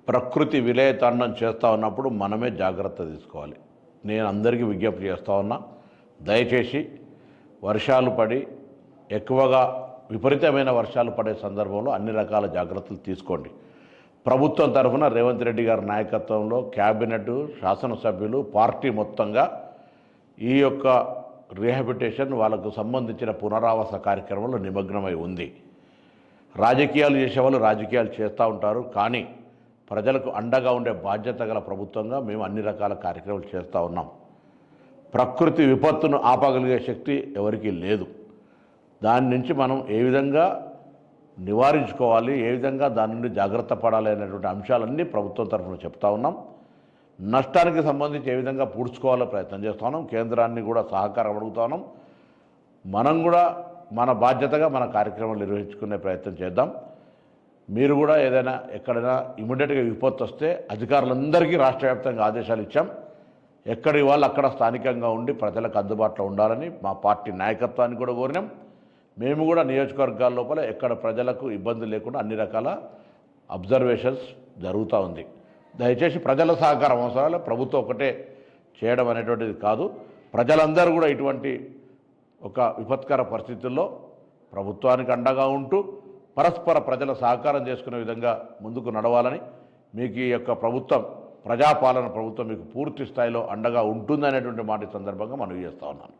ప్రకృతి విలయతాండం చేస్తూ ఉన్నప్పుడు మనమే జాగ్రత్త తీసుకోవాలి. నేను అందరికీ విజ్ఞప్తి చేస్తూ ఉన్నా, దయచేసి వర్షాలు పడి ఎక్కువగా విపరీతమైన వర్షాలు పడే సందర్భంలో అన్ని రకాల జాగ్రత్తలు తీసుకోండి. ప్రభుత్వం తరఫున రేవంత్ రెడ్డి గారి నాయకత్వంలో క్యాబినెట్, శాసనసభ్యులు, పార్టీ మొత్తంగా ఈ యొక్క రీహాబిలిటేషన్ వాళ్ళకు సంబంధించిన పునరావాస కార్యక్రమంలో నిమగ్నమై ఉంది. రాజకీయాలు చేసేవాళ్ళు రాజకీయాలు చేస్తూ ఉంటారు, కానీ ప్రజలకు అండగా ఉండే బాధ్యత గల ప్రభుత్వంగా మేము అన్ని రకాల కార్యక్రమాలు చేస్తూ ఉన్నాం. ప్రకృతి విపత్తును ఆపగలిగే శక్తి ఎవరికీ లేదు. దాని నుంచి మనం ఏ విధంగా నివారించుకోవాలి, ఏ విధంగా దాని నుండి జాగ్రత్త పడాలి అనేటువంటి అంశాలన్నీ ప్రభుత్వం తరఫున చెప్తా ఉన్నాం. నష్టానికి సంబంధించి ఏ విధంగా పూడ్చుకోవాలో ప్రయత్నం చేస్తూ ఉన్నాం. కేంద్రాన్ని కూడా సహకారం అడుగుతా ఉన్నాం. మనం కూడా మన బాధ్యతగా మన కార్యక్రమాలు నిర్వహించుకునే ప్రయత్నం చేద్దాం. మీరు కూడా ఏదైనా ఎక్కడైనా ఇమీడియట్గా విపత్తు వస్తే అధికారులందరికీ రాష్ట్ర వ్యాప్తంగా ఆదేశాలు ఇచ్చాం. ఎక్కడి వాళ్ళు అక్కడ స్థానికంగా ఉండి ప్రజలకు అందుబాటులో ఉండాలని మా పార్టీ నాయకత్వాన్ని కూడా కోరినాం. మేము కూడా నియోజకవర్గాల లోపల ఎక్కడ ప్రజలకు ఇబ్బంది లేకుండా అన్ని రకాల అబ్జర్వేషన్స్ జరుగుతూ ఉంది. దయచేసి ప్రజల సహకారం అవసరాలు, ప్రభుత్వం ఒకటే చేయడం అనేటువంటిది కాదు. ప్రజలందరూ కూడా ఇటువంటి ఒక విపత్కర పరిస్థితుల్లో ప్రభుత్వానికి అండగా ఉంటూ పరస్పర ప్రజల సహకారం చేసుకునే విధంగా ముందుకు నడవాలని, మీకు ఈ యొక్క ప్రభుత్వం ప్రజాపాలన ప్రభుత్వం మీకు పూర్తి స్థాయిలో అండగా ఉంటుందనేటువంటి మాట సందర్భంగా మనవి చేస్తూ ఉన్నాను.